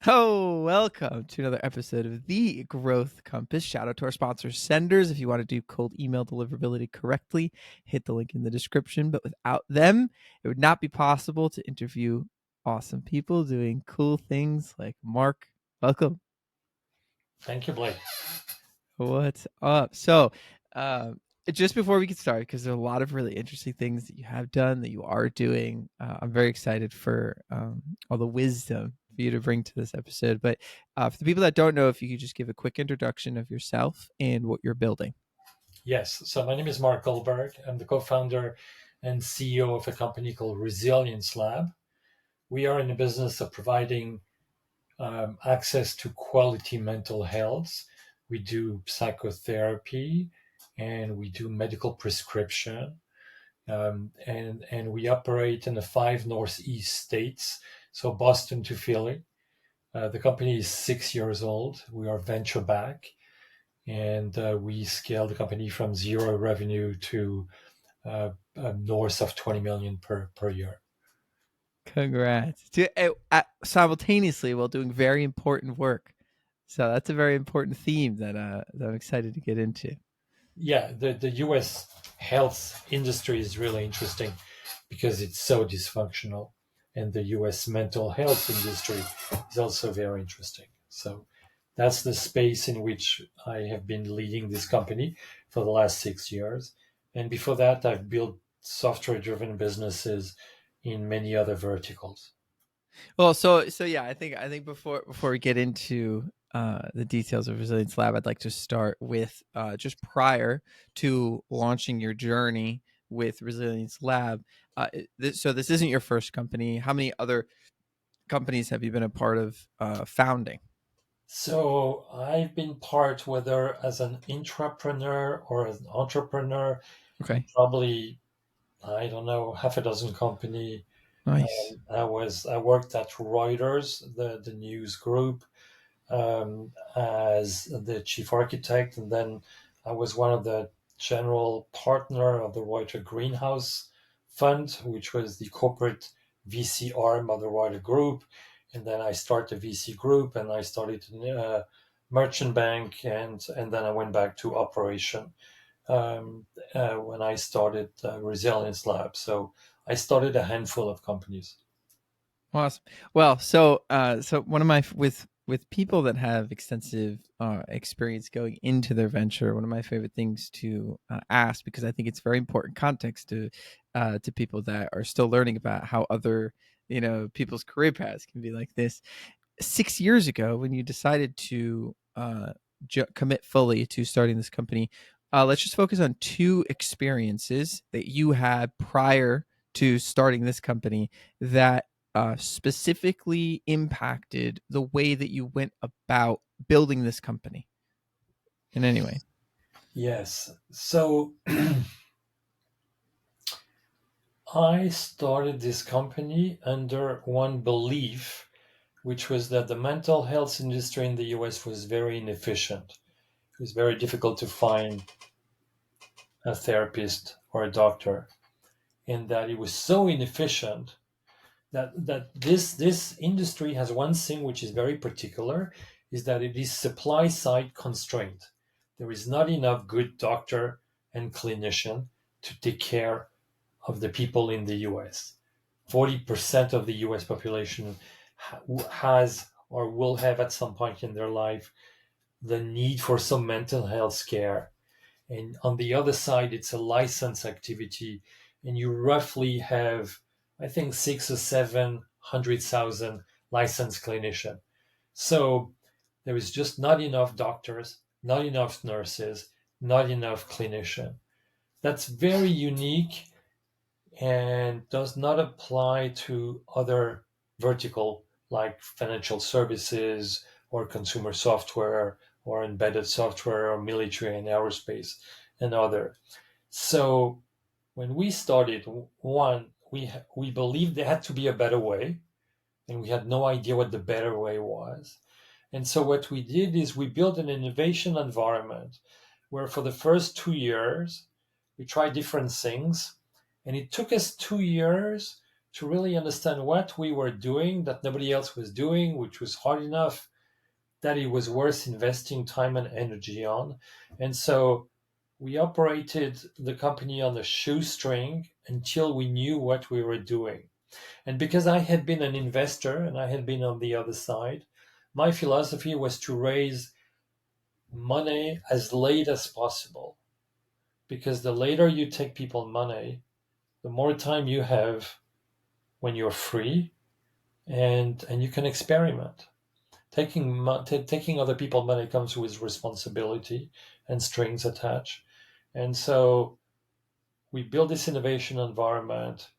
Oh, welcome to another episode of The Growth Compass. Shout out to our sponsors, Senders. If you want to do cold email deliverability correctly, hit the link in the description. But without them, it would not be possible to interview awesome people doing cool things like Marc. Welcome. Thank you, Blake. What's up? So, just before we get started, because there are a lot of really interesting things that you have done, that you are doing, I'm very excited for all the wisdom for you to bring to this episode. But for the people that don't know, if you could just give a quick introduction of yourself and what you're building. Yes, so my name is Marc Goldberg. I'm the co-founder and CEO of a company called Resilience Lab. We are in the business of providing access to quality mental health. We do psychotherapy and we do medical prescription. And we operate in the 5 Northeast states, so Boston to Philly. The company is 6 years old. We are venture back, and we scaled the company from zero revenue to north of 20 million per year. Congrats. Simultaneously while doing very important work. So that's a very important theme that I'm excited to get into. Yeah, the US health industry is really interesting because it's so dysfunctional, and the US mental health industry is also very interesting. So that's the space in which I have been leading this company for the last 6 years. And before that, I've built software driven businesses in many other verticals. Well, so yeah, I think before we get into the details of Resilience Lab, I'd like to start with just prior to launching your journey with Resilience Lab. So this isn't your first company. How many other companies have you been a part of founding? So I've been part, whether as an intrapreneur or as an entrepreneur, in Okay, probably, I don't know, half a dozen company. nice. I worked at Reuters, the news group, as the chief architect, and then I was one of the general partner of the Reuters Greenhouse Fund, which was the corporate VC arm of the Reuters Group. And then I started a VC group, and I started a merchant bank, and then I went back to operation when I started Resilience Lab. So I started a handful of companies. Awesome. Well, so one of my with people that have extensive experience going into their venture, one of my favorite things to ask, because I think it's very important context to people that are still learning about how other people's career paths can be like this. 6 years ago, when you decided to commit fully to starting this company, let's just focus on two experiences that you had prior to starting this company that specifically impacted the way that you went about building this company in any way. Yes. So I started this company under one belief, which was that the mental health industry in the US was very inefficient. It was very difficult to find a therapist or a doctor, and that it was so inefficient that this industry has one thing which is very particular, is that it is supply side constraint. There is not enough good doctor and clinician to take care of the people in the US. 40% of the US population has or will have at some point in their life the need for some mental health care. And on the other side, it's a license activity, and you roughly have, I think, 6 or 700,000 licensed clinicians. So there is just not enough doctors, not enough nurses, not enough clinicians. That's very unique and does not apply to other vertical like financial services or consumer software or embedded software or military and aerospace and other. So when we started, one, we believed there had to be a better way, and we had no idea what the better way was. And so what we did is we built an innovation environment where for the first 2 years we tried different things, and it took us 2 years to really understand what we were doing that nobody else was doing, which was hard enough that it was worth investing time and energy on. And so we operated the company on a shoestring until we knew what we were doing. And because I had been an investor and I had been on the other side, my philosophy was to raise money as late as possible. Because the later you take people money, the more time you have when you're free, and you can experiment. Taking other people money comes with responsibility and strings attached. And so we build this innovation environment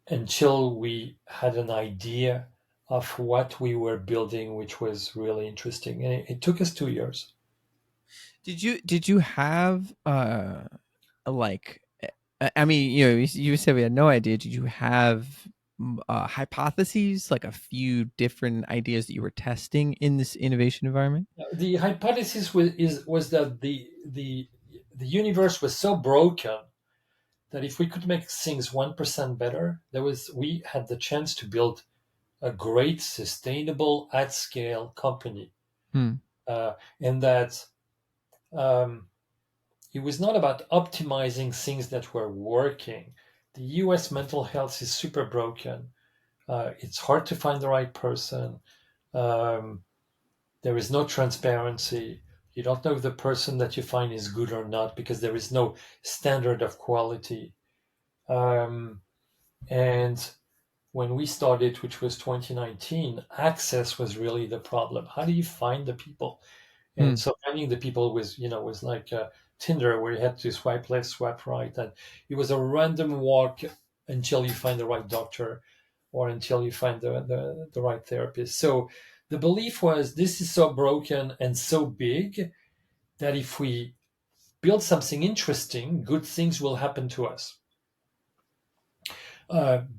until we had an idea of what we were building, which was really interesting. And it took us 2 years. Did you have like I mean, you said we had no idea. Did you have hypotheses, like a few different ideas that you were testing in this innovation environment? The hypothesis was that the universe was so broken that if we could make things 1% better, we had the chance to build a great, sustainable, at scale company. Hmm. And that um, it was not about optimizing things that were working. The US mental health is super broken. It's hard to find the right person. Um, there is no transparency. You don't know if the person that you find is good or not because there is no standard of quality. Um, and when we started, which was 2019, access was really the problem. How do you find the people? Hmm. And so finding the people was like Tinder, where you had to swipe left, swipe right, and it was a random walk until you find the right doctor or until you find the right therapist. So the belief was this is so broken and so big that if we build something interesting, good things will happen to us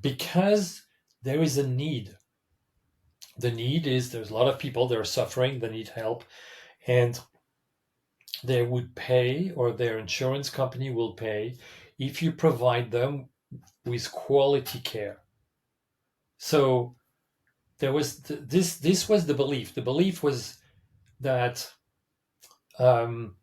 because there is a need. The need is there's a lot of people that are suffering, they need help, and they would pay, or their insurance company will pay, if you provide them with quality care. So there was this was the belief. The belief was that um,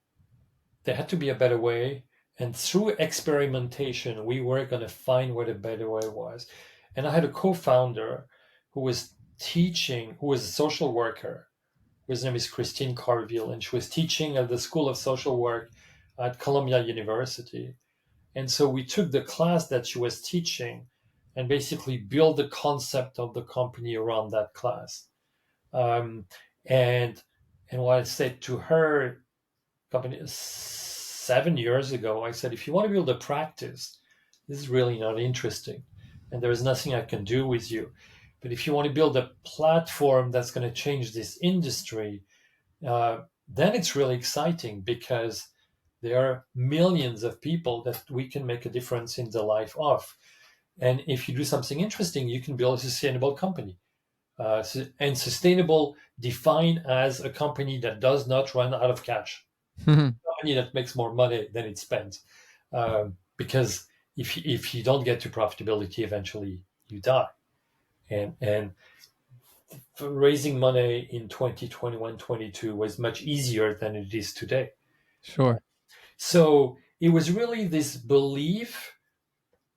there had to be a better way, and through experimentation, we were going to find what a better way was. And I had a co-founder who was teaching, who was a social worker. His name is Christine Carville, and she was teaching at the School of Social Work at Columbia University. And so we took the class that she was teaching and basically built the concept of the company around that class. Um, and and what I said to her company 7 years ago, I said, if you want to build a practice, this is really not interesting, and there is nothing I can do with you. But if you want to build a platform that's going to change this industry, then it's really exciting because there are millions of people that we can make a difference in the life of. And if you do something interesting, you can build a sustainable company. And sustainable defined as a company that does not run out of cash, a company that makes more money than it spends. Because if you don't get to profitability, eventually you die. And raising money in 2021-22 was much easier than it is today. Sure. So it was really this belief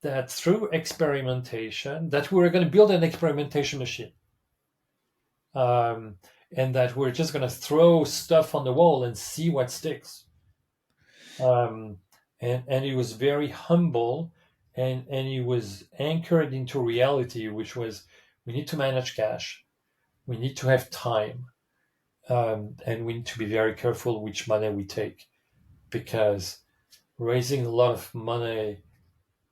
that through experimentation, that we were going to build an experimentation machine, um, and that we're just going to throw stuff on the wall and see what sticks. Um, and it was very humble, and it was anchored into reality, which was we need to manage cash, we need to have time, and we need to be very careful which money we take, because raising a lot of money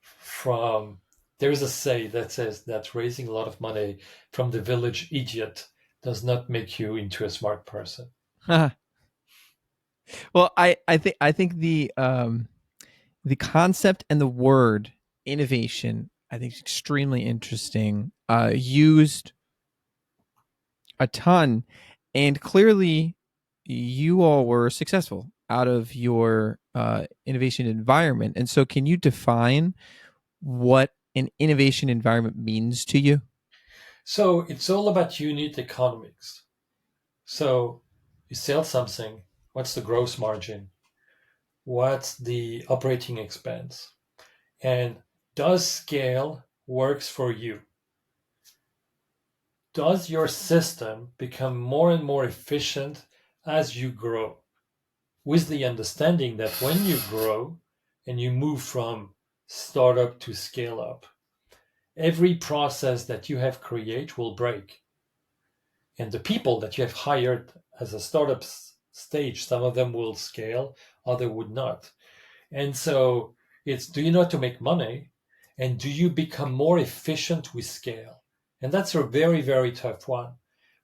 from there is a say that says that raising a lot of money from the village idiot does not make you into a smart person. Well, I think the concept and the word innovation I think is extremely interesting. Used a ton, and clearly you all were successful out of your innovation environment. And so, can you define what an innovation environment means to you? So it's all about unit economics. So you sell something, what's the gross margin? What's the operating expense? And does scale works for you? Does your system become more and more efficient as you grow? With the understanding that when you grow and you move from startup to scale up, every process that you have created will break. And the people that you have hired as a startup stage, some of them will scale, other would not. And so it's, do you know how to make money? And do you become more efficient with scale? And that's a very, very tough one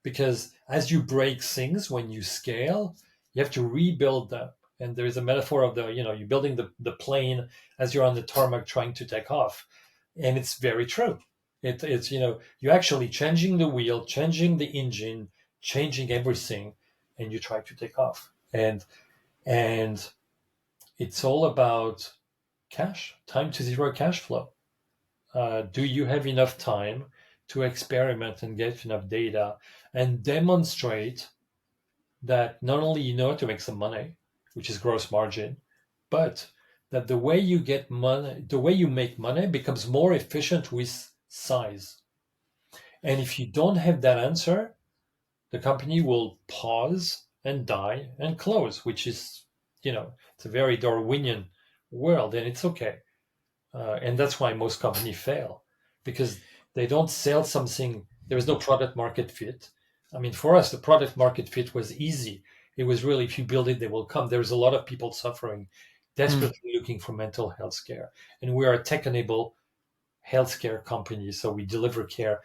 because as you break things when you scale, you have to rebuild them. And there is a metaphor of you're building the plane as you're on the tarmac trying to take off. And it's very true. It's, you're actually changing the wheel, changing the engine, changing everything, and you try to take off. And it's all about cash, time to zero cash flow. Do you have enough time to experiment and get enough data and demonstrate that not only you know how to make some money, which is gross margin, but that the way you get money, the way you make money becomes more efficient with size. And if you don't have that answer, the company will pause and die and close, which is, it's a very Darwinian world, and it's okay. And that's why most companies fail because they don't sell something. There is no product market fit. I mean, for us, the product market fit was easy. It was really, if you build it, they will come. There's a lot of people suffering, Mm. desperately looking for mental health care. And we are a tech enabled healthcare company. So we deliver care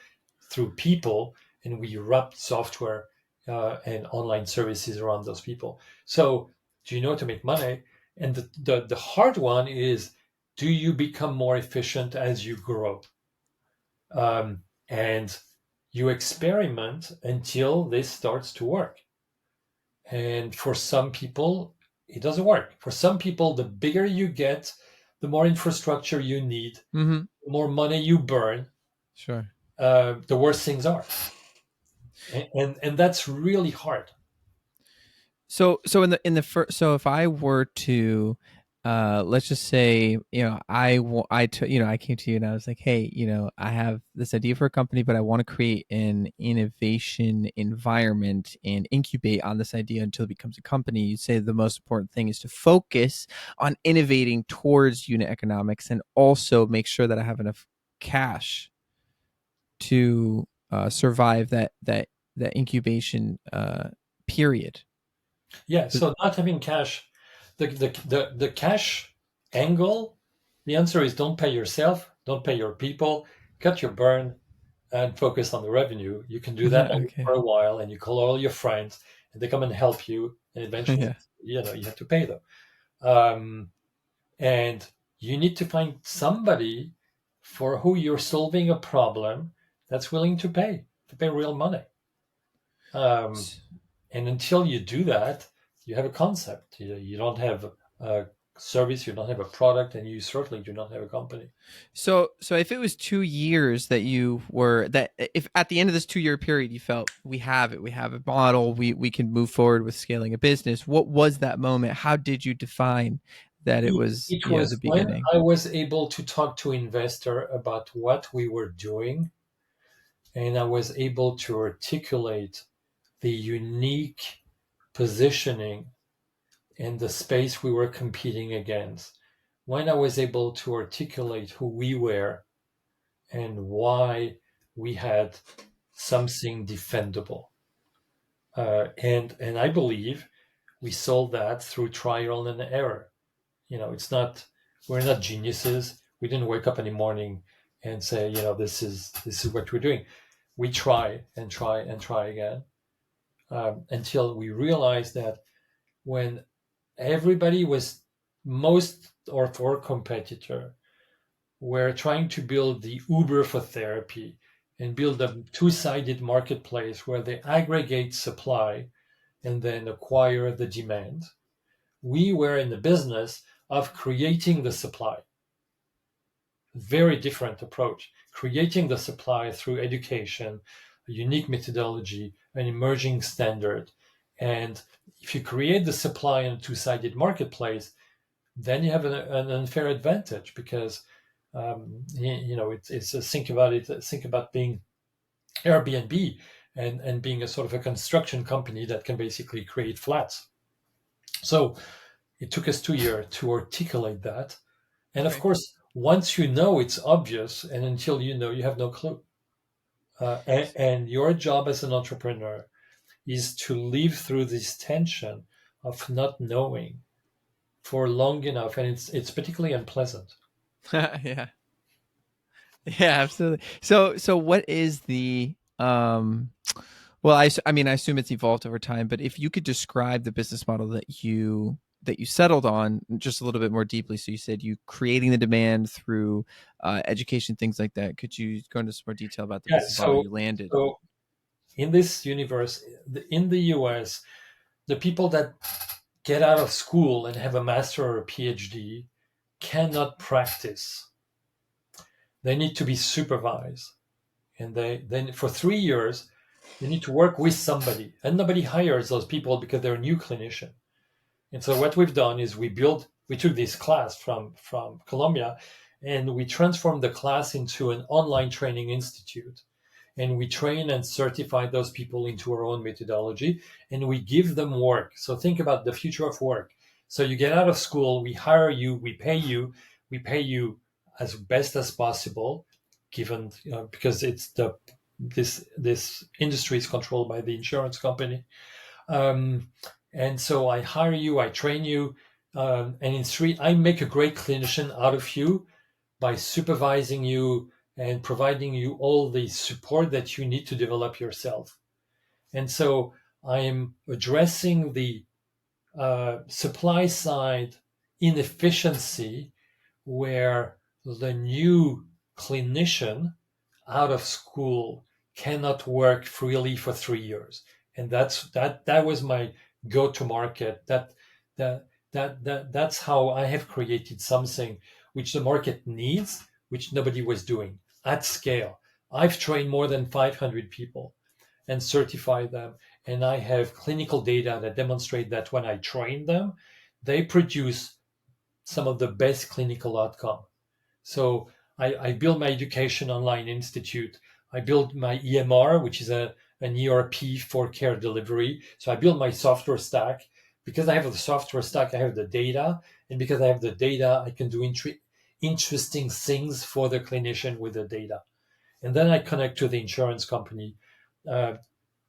through people and we wrap software and online services around those people. So do you know how to make money? And the hard one is, do you become more efficient as you grow? And you experiment until this starts to work. And for some people, it doesn't work. For some people, the bigger you get, the more infrastructure you need, Hmm. the more money you burn, Sure. the worse things are. And that's really hard. So in the first, so if I were to, let's just say, I came to you and I was like, hey, I have this idea for a company, but I want to create an innovation environment and incubate on this idea until it becomes a company. You'd say the most important thing is to focus on innovating towards unit economics and also make sure that I have enough cash to survive that incubation period. Yeah. So not having cash, the cash angle, the answer is don't pay yourself, don't pay your people, cut your burn, and focus on the revenue. You can do that Okay. for a while, and you call all your friends, and they come and help you, and eventually, Yeah. you have to pay them. Um, and you need to find somebody for who you're solving a problem that's willing to pay real money. Um, and until you do that, you have a concept. You don't have a service, you don't have a product, and you certainly do not have a company. So if it was 2 years that you were that if at the end of this 2 year period you felt we have a model, we can move forward with scaling a business. What was that moment? How did you define that it It, was it was the when beginning? I was able to talk to investor about what we were doing, and I was able to articulate the unique positioning in the space we were competing against. When I was able to articulate who we were and why we had something defendable. And I believe we solved that through trial and error. It's not, we're not geniuses. We didn't wake up in the morning and say, this is what we're doing. We try and try and try again until we realize that when everybody was, most of our competitor were trying to build the Uber for therapy and build a two-sided marketplace where they aggregate supply and then acquire the demand. We were in the business of creating the supply. Very different approach, creating the supply through education, a unique methodology, an emerging standard. And if you create the supply in a two-sided marketplace, then you have an unfair advantage because it's think about it. Think about being Airbnb and being a sort of a construction company that can basically create flats. So it took us 2 years to articulate that. And of Okay. course, once you know, it's obvious, and until you know, you have no clue. And your job as an entrepreneur is to live through this tension of not knowing for long enough, and it's particularly unpleasant. Yeah. Yeah, absolutely. So what is the well, I mean, I assume it's evolved over time, but if you could describe the business model that you settled on just a little bit more deeply. So you said you creating the demand through education, things like that. Could you go into some more detail about the Yeah. business model So you landed? so in this universe, in the US, the people that get out of school and have a master or a PhD cannot practice. They need to be supervised, and they then for 3 years they need to work with somebody, and nobody hires those people because they're a new clinician. And so what we've done is we took this class from Colombia, and we transformed the class into an online training institute, and we train and certify those people into our own methodology, and we give them work. So think about the future of work. So you get out of school, we hire you, we pay you as best as possible, given because it's the this industry is controlled by the insurance company. um, and so I hire you, I train you, and I make a great clinician out of you by supervising you and providing you all the support that you need to develop yourself. And so I am addressing the supply side inefficiency where the new clinician out of school cannot work freely for 3 years. And that was my go-to market. That's how I have created something which the market needs, which nobody was doing at scale. I've trained more than 500 people and certified them, and I have clinical data that demonstrate that when I train them, they produce some of the best clinical outcome. So I build my education online institute. I build my EMR, which is an ERP for care delivery. So I build my software stack. Because I have the software stack, I have the data. And because I have the data, I can do interesting things for the clinician with the data. And then I connect to the insurance company uh,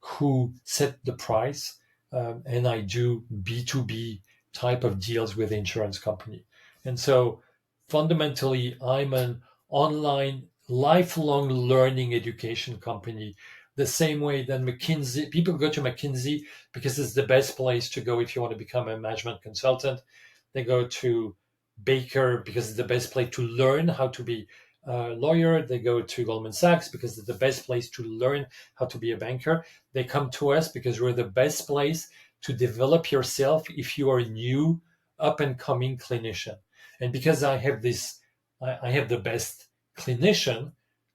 who set the price, and I do B2B type of deals with the insurance company. And so fundamentally, I'm an online lifelong learning education company. The same way that McKinsey, people go to McKinsey because it's the best place to go if you want to become a management consultant. They go to Baker because it's the best place to learn how to be a lawyer. They go to Goldman Sachs because it's the best place to learn how to be a banker. They come to us because we're the best place to develop yourself if you are a new, up and coming clinician. And because I have the best clinician,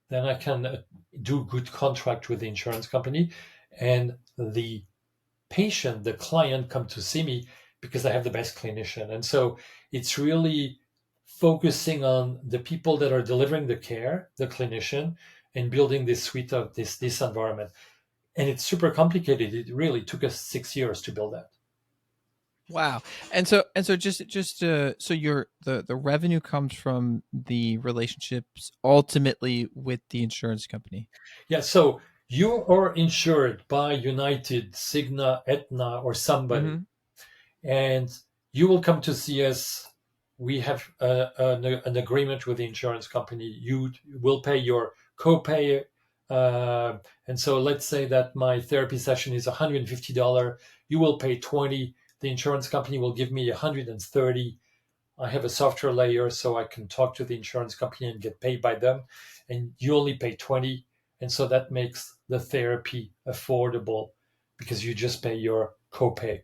then I can do good contract with the insurance company, and the patient, the client, come to see me because I have the best clinician. And so it's really focusing on the people that are delivering the care, the clinician, and building this suite of this environment. And it's super complicated. It really took us 6 years to build that. Wow. And so just so your the revenue comes from the relationships ultimately with the insurance company. Yeah, so you are insured by United, Cigna, Aetna, or somebody, Mhm. and you will come to see us. We have an agreement with the insurance company. You will pay your copay, and so let's say that my therapy session is $150. You will pay 20. The insurance company will give me 130. I have a software layer so I can talk to the insurance company and get paid by them. And you only pay 20. And so that makes the therapy affordable because you just pay your copay.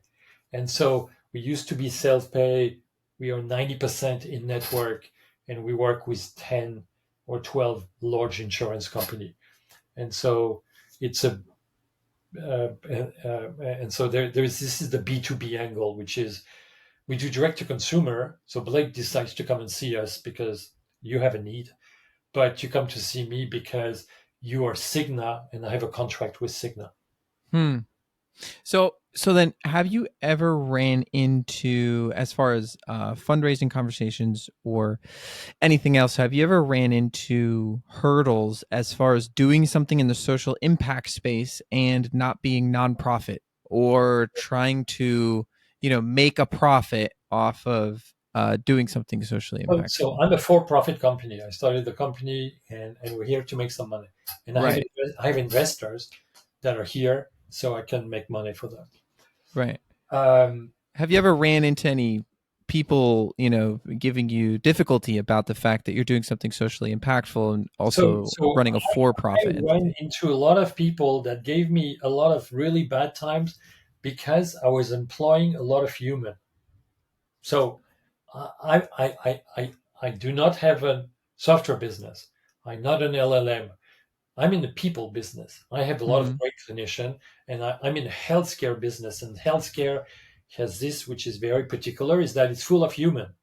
And so we used to be self pay. We are 90% in network, and we work with 10. or 12 large insurance company. And so it's a and so there's this is the B2B angle, which is we do direct to consumer. So Blake decides to come and see us because you have a need, but you come to see me because you are Cigna and I have a contract with Cigna. Hmm. So then, have you ever ran into, as far as fundraising conversations or anything else, have you ever ran into hurdles as far as doing something in the social impact space and not being nonprofit, or trying to, make a profit off of doing something socially So impactful? I'm a for-profit company. I started the company, and we're here to make some money. And Right, I have investors that are here, so I can make money for them. right. Um, Have you ever ran into any people, giving you difficulty about the fact that you're doing something socially impactful and so also so running a I for-profit ran entity? into a lot of people that gave me a lot of really bad times because I was employing a lot of human. So I do not have a software business. I'm not an LLM. I'm in the people business. I have a lot of Hmm. great clinician, and I'm in the healthcare business. And healthcare has this, which is very particular, is that it's full of human.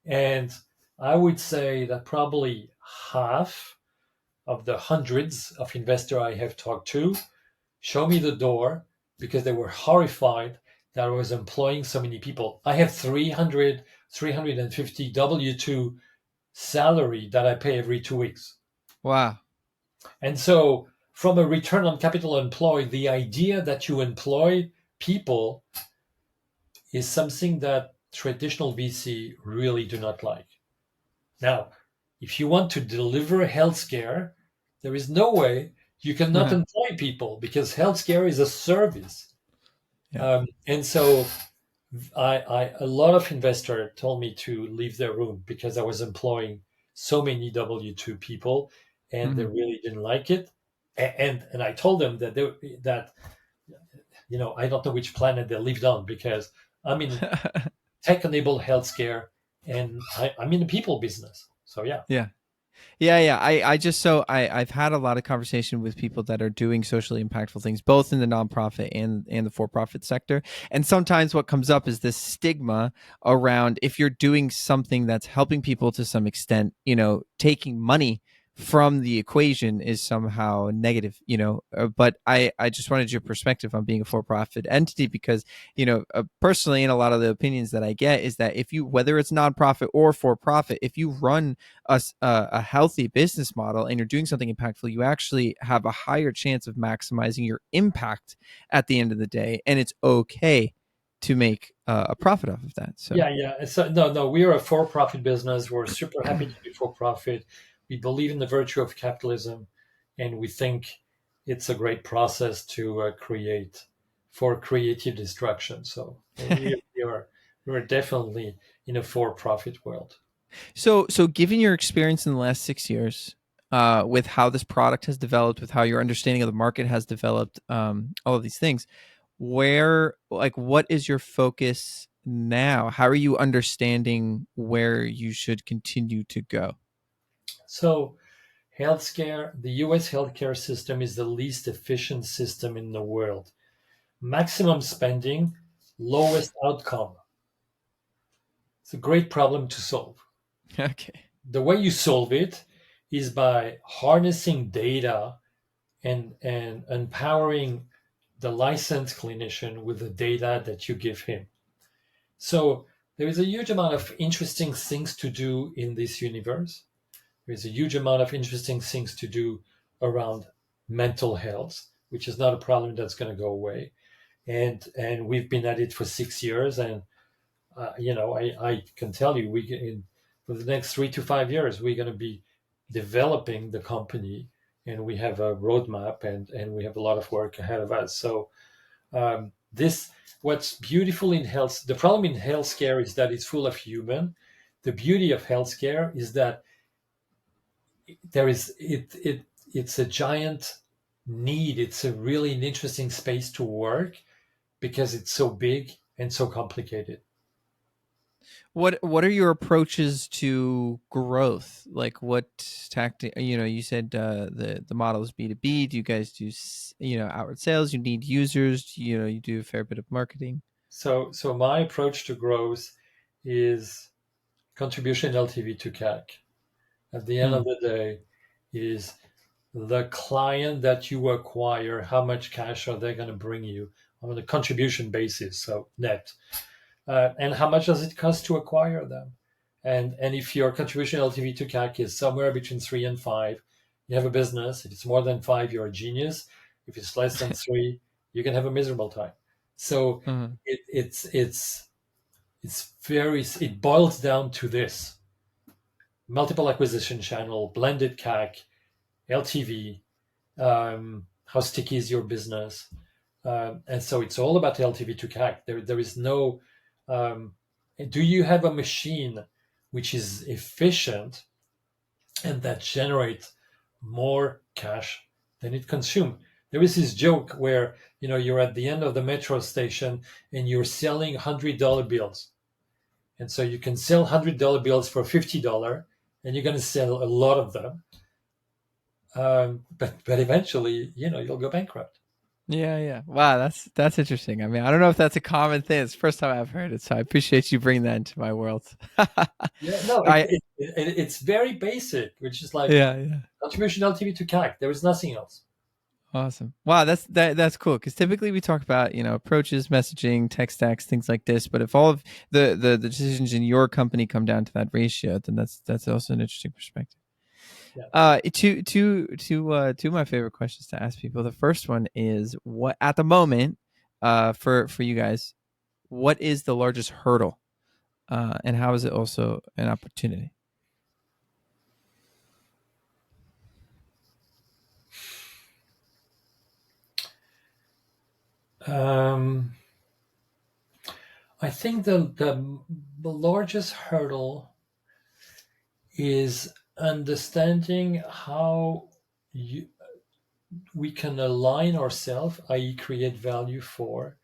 And I would say that probably half of the hundreds of investors I have talked to show me the door because they were horrified that I was employing so many people. I have 350 W2 salary that I pay every 2 weeks. Wow. And so, from a return on capital employed, the idea that you employ people is something that traditional VC really do not like. Now, if you want to deliver healthcare, there is no way you cannot Yeah. employ people because healthcare is a service. And so a lot of investors told me to leave their room because I was employing so many W2 people, and they Hmm. really didn't like it. And I told them that I don't know which planet they lived on because I'm in tech-enabled healthcare, and I'm in the people business. So yeah. Yeah. Yeah, yeah. I just so I've had a lot of conversation with people that are doing socially impactful things, both in the nonprofit and the for profit sector. And sometimes what comes up is this stigma around, if you're doing something that's helping people to some extent, taking money from the equation is somehow negative. But I just wanted your perspective on being a for profit entity, because personally, and a lot of the opinions that I get is that, if you, whether it's nonprofit or for profit, if you run a healthy business model and you're doing something impactful, you actually have a higher chance of maximizing your impact at the end of the day, and it's okay to make a profit off of that. So, Yeah, yeah. So no, we are a for-profit business. We're super happy to be for-profit. We believe in the virtue of capitalism, and we think it's a great process to create for creative destruction. So we're definitely in a for-profit world. so given your experience in the last 6 years, with how this product has developed, with how your understanding of the market has developed, all of these things, what is your focus now? How are you understanding where you should continue to go? So healthcare, the U.S. healthcare system is the least efficient system in the world. Maximum spending, lowest outcome. It's a great problem to solve. Okay. The way you solve it is by harnessing data and empowering the licensed clinician with the data that you give him. So there is a huge amount of interesting things to do in this universe. There's a huge amount of interesting things to do around mental health, which is not a problem that's going to go away. And we've been at it for 6 years, and I can tell you, for the next 3 to 5 years, we're going to be developing the company, and we have a roadmap, and we have a lot of work ahead of us. So this, what's beautiful in health, the problem in healthcare is that it's full of human. The beauty of healthcare is that there is it's a giant need. It's a really an interesting space to work because it's so big and so complicated. What are your approaches to growth? Like what tactic? You said the model is B2B. Do you guys do outward sales? You need users. You do a fair bit of marketing. So my approach to growth is contribution LTV to CAC. At the end Hmm. of the day, is the client that you acquire, how much cash are they going to bring you on a contribution basis, so net, and how much does it cost to acquire them? And if your contribution LTV to CAC is somewhere between 3 and 5, you have a business. If it's more than 5, you're a genius. If it's less than 3, you can have a miserable time. So Mhm. it boils down to this: multiple acquisition channel, blended CAC, LTV, how sticky is your business, and so it's all about LTV to CAC. There is no. Do you have a machine which is efficient and that generates more cash than it consumes? There is this joke where you're at the end of the metro station and you're selling $100 bills, and so you can sell $100 bills for $50, and you're going to sell a lot of them. But eventually, you'll go bankrupt. Yeah, yeah. Wow, that's interesting. I mean, I don't know if that's a common thing. It's the first time I've heard it, so I appreciate you bringing that into my world. Yeah, no, I it's very basic, which is like Yeah, yeah. contribution LTV to CAC. There is nothing else. Awesome. Wow, that's cool because typically we talk about approaches, messaging, tech stacks, things like this. But if all of the decisions in your company come down to that ratio, then that's also an interesting perspective. Yeah. Two of my favorite questions to ask people. The first one is what at the moment, for you guys, what is the largest hurdle, and how is it also an opportunity? Um, I think the largest hurdle is understanding how you, we can align ourselves, i.e., create value for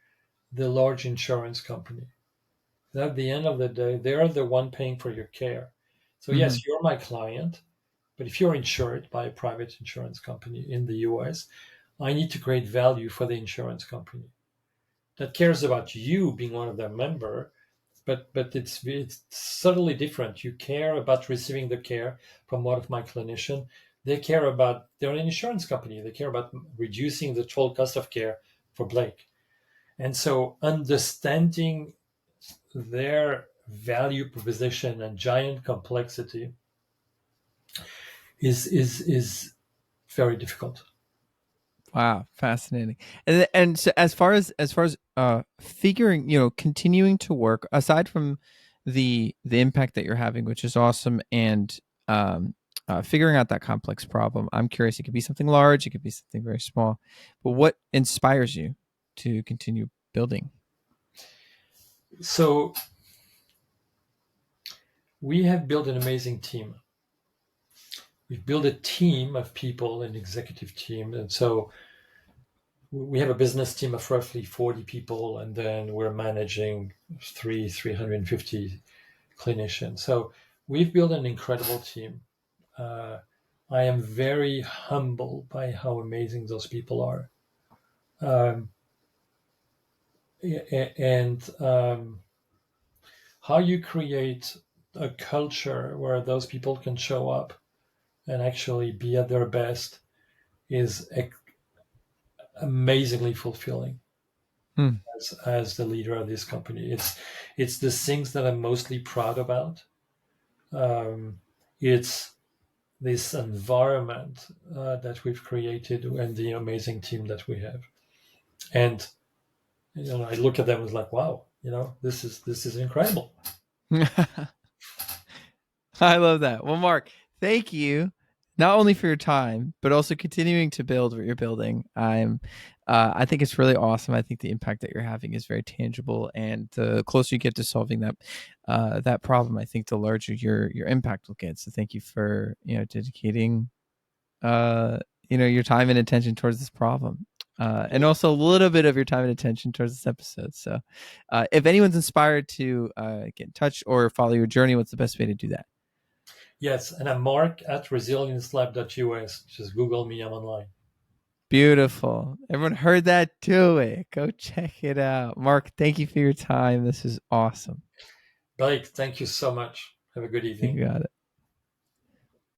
the large insurance company. At the end of the day, they're the one paying for your care. So Mm-hmm. yes, you're my client, but if you're insured by a private insurance company in the US, I need to create value for the insurance company that cares about you being one of their member, but it's subtly different. You care about receiving the care from one of my clinician. They care about they're an insurance company. They care about reducing the total cost of care for Blake. And so understanding their value proposition and giant complexity is very difficult. Wow, fascinating. And so as far as figuring, continuing to work aside from the impact that you're having, which is awesome, and figuring out that complex problem. I'm curious. It could be something large. It could be something very small. But what inspires you to continue building? So we have built an amazing team. We've built a team of people, an executive team, and so we have a business team of roughly 40 people, and then we're managing 350 clinicians. So we've built an incredible team. Uh, I am very humbled by how amazing those people are. Um, and how you create a culture where those people can show up and actually be at their best is amazingly fulfilling Hmm. as the leader of this company. It's the things that I'm mostly proud about. It's this environment that we've created and the amazing team that we have. And I look at them and like, wow, this is incredible. I love that. Well, Mark, thank you not only for your time, but also continuing to build what you're building. I think it's really awesome. I think the impact that you're having is very tangible, and the closer you get to solving that problem, I think the larger your impact will get. So, thank you for dedicating your time and attention towards this problem. and also a little bit of your time and attention towards this episode. So, if anyone's inspired to get in touch or follow your journey, what's the best way to do that? Yes, and I'm Mark at resiliencelab.us. Just Google me, I'm online. Beautiful. Everyone heard that? Do it. Go check it out. Marc, thank you for your time. This is awesome. Blake, thank you so much. Have a good You evening. got it.